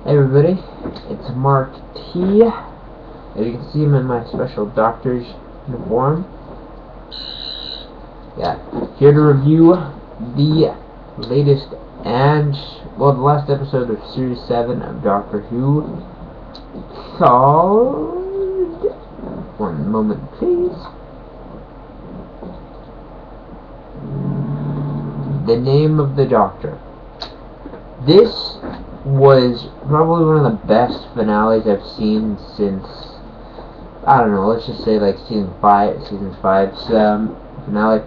Hey everybody, it's Mark T. As you can see, I'm in my special doctor's uniform. Yeah, here to review the latest and, well, the last episode of Series 7 of Doctor Who, called... One moment, please. The Name of the Doctor. This was probably one of the best finales I've seen since, I don't know, let's just say like season 5's finale.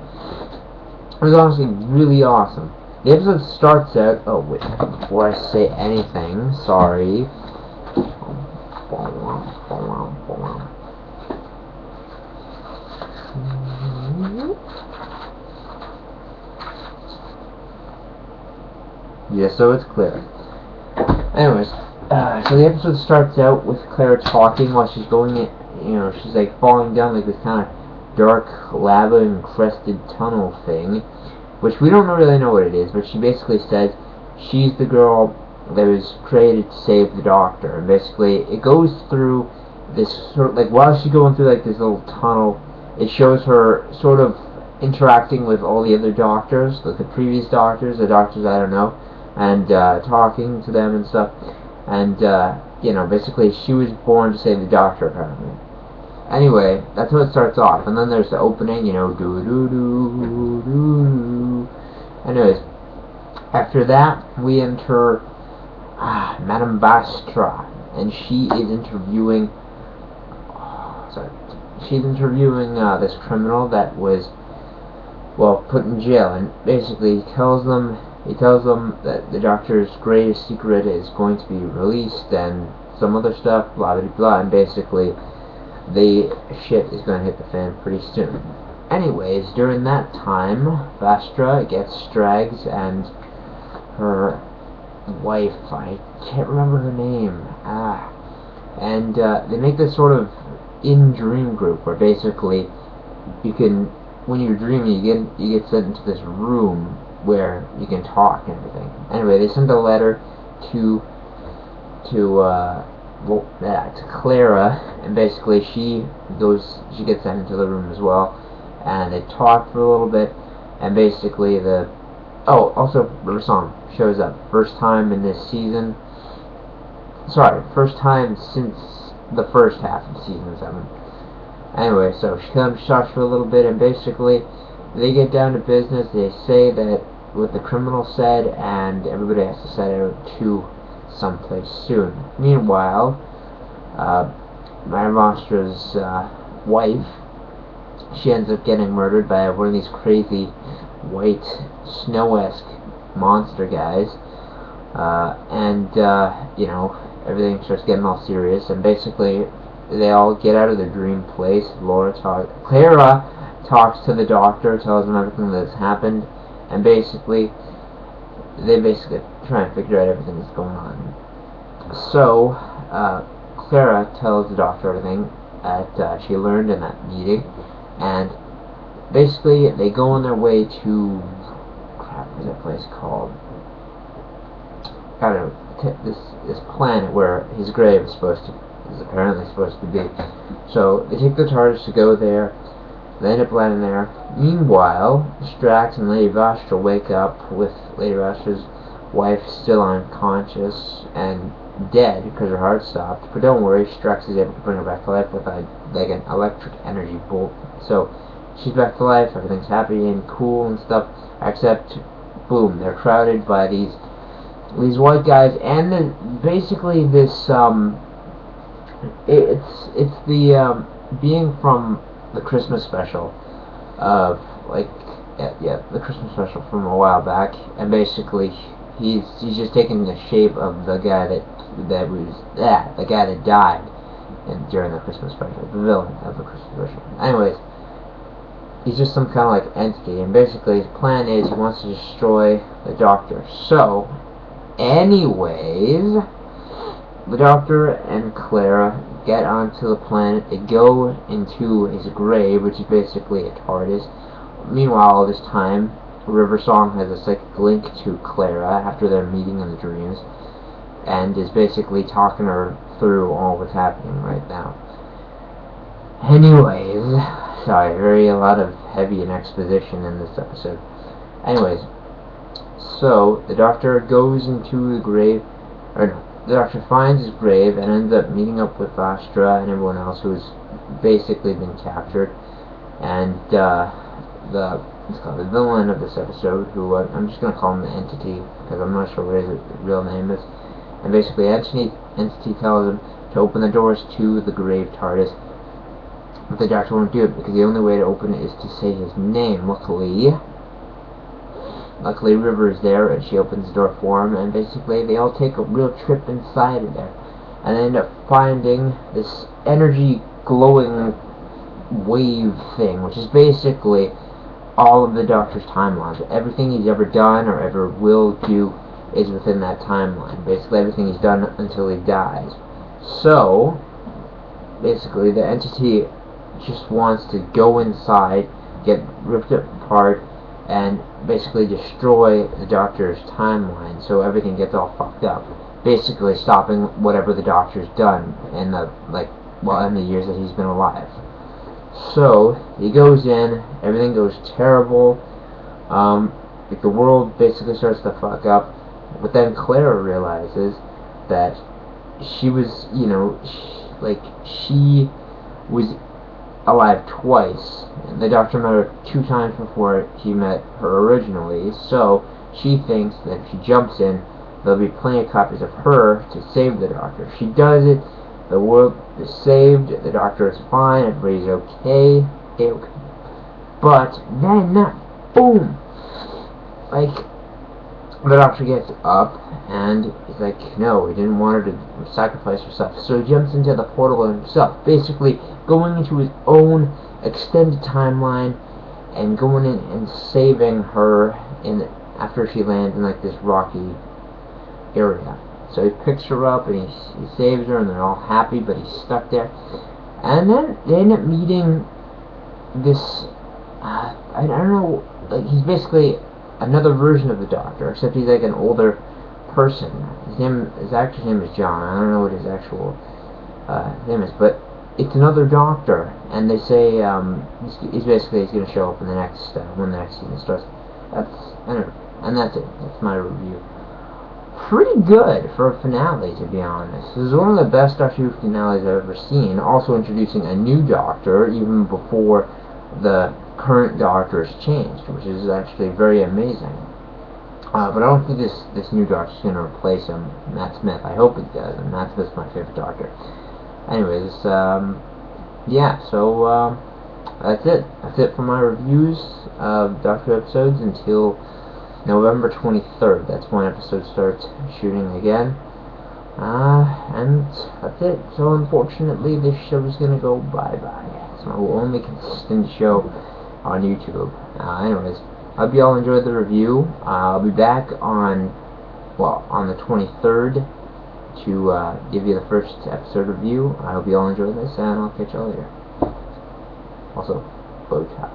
It was honestly really awesome. The episode starts out, oh wait, before I say anything, sorry. Yeah, so it's clear. Anyways, so the episode starts out with Clara talking while she's going in, she's like falling down like this kind of dark lava-encrusted tunnel thing, which we don't really know what it is, but she basically says she's the girl that was created to save the Doctor, and basically it goes through this sort of, like, while she's going through like this little tunnel, it shows her sort of interacting with all the other Doctors, like the previous Doctors, the Doctors I don't know, and talking to them and stuff, and basically she was born to save the Doctor apparently. Anyway, that's how it starts off, and then there's the opening, doo doo doo doo doo. Anyways, after that we enter Madame Vastra, and she is interviewing this criminal that was, well, put in jail, and basically he tells them that the Doctor's greatest secret is going to be released and some other stuff, blah blah blah, and basically the shit is going to hit the fan pretty soon. Anyways, during that time, Vastra gets Strags and her wife, I can't remember her name, and they make this sort of in-dream group where basically you can, when you're dreaming, you get sent into this room where you can talk and everything. Anyway, they send a letter to Clara, and basically she gets sent into the room as well, and they talk for a little bit, and basically also River Song shows up. First time in this season, first time since the first half of season 7. Anyway, so she comes, talks for a little bit, and basically they get down to business. They say that what the criminal said, and everybody has to set out to someplace soon. Meanwhile, Madame Vastra's wife, she ends up getting murdered by one of these crazy white snow-esque monster guys, and everything starts getting all serious, and basically they all get out of their dream place. Clara talks to the Doctor, tells him everything that's happened, and basically they try and figure out everything that's going on. So Clara tells the Doctor everything that she learned in that meeting, and basically they go on their way to, what's that place called? I don't know, this planet where his grave is apparently supposed to be. So they take the TARDIS to go there. They end up landing there. Meanwhile, Strax and Lady Vastra wake up with Lady Vastra's wife still unconscious and dead because her heart stopped. But don't worry, Strax is able to bring her back to life with an electric energy bolt. So she's back to life, everything's happy and cool and stuff, except, boom, they're crowded by these white guys, and then basically this, it's the, being from the Christmas special of, the Christmas special from a while back, and basically he's just taking the shape of the guy the guy that died during the Christmas special, the villain of the Christmas special. Anyways, he's just some kind of like entity, and basically his plan is he wants to destroy the Doctor. So, anyways, the Doctor and Clara get onto the planet. They go into his grave, which is basically a TARDIS. Meanwhile, all this time, River Song has a psychic link to Clara after their meeting in the dreams. and is basically talking her through all what's happening right now. Anyways, sorry, a lot of heavy and exposition in this episode. Anyways, so the Doctor goes into the grave, or no, the Doctor finds his grave and ends up meeting up with Astra and everyone else who's basically been captured. And the villain of this episode, who I'm just going to call him the Entity, because I'm not sure what his real name is. And basically, Entity tells him to open the doors to the grave TARDIS. But the Doctor won't do it, because the only way to open it is to say his name. Luckily River is there, and she opens the door for him, and basically they all take a real trip inside of there. And they end up finding this energy glowing wave thing, which is basically all of the Doctor's timelines. Everything he's ever done or ever will do is within that timeline. Basically everything he's done until he dies. So, basically the Entity just wants to go inside, get ripped apart, and basically destroy the Doctor's timeline so everything gets all fucked up. Basically stopping whatever the Doctor's done in the in the years that he's been alive. So he goes in, everything goes terrible. The world basically starts to fuck up. But then Clara realizes that she was, she was alive twice. The Doctor met her 2 times before he met her originally, so she thinks that if she jumps in, there'll be plenty of copies of her to save the Doctor. She does it, the world is saved, the Doctor is fine, everybody's okay. But then, boom! The Doctor gets up, and he's like, no, he didn't want her to sacrifice herself. So he jumps into the portal himself, basically going into his own extended timeline, and going in and saving her after she lands in this rocky area. So he picks her up, and he saves her, and they're all happy, but he's stuck there. And then they end up meeting this, I don't know, he's basically another version of the Doctor, except he's an older person. His actor's name is John. I don't know what his actual name is, but it's another Doctor, and they say he's going to show up in the next when the next season starts. And that's it. That's my review. Pretty good for a finale, to be honest. This is one of the best Doctor Who finales I've ever seen. Also introducing a new Doctor even before the current Doctor is changed, which is actually very amazing. But I don't think this new Doctor is going to replace him, Matt Smith. I hope it does, and Matt Smith's my favorite Doctor. Anyways, yeah, so that's it. That's it for my reviews of Doctor Who episodes until November 23rd. That's when episodes start shooting again. And that's it. So unfortunately, this show is going to go bye-bye. It's my only consistent show on YouTube. Anyways, I hope you all enjoyed the review. I'll be back on the 23rd to give you the first episode review. I hope you all enjoyed this, and I'll catch you all later. Also, bow tie.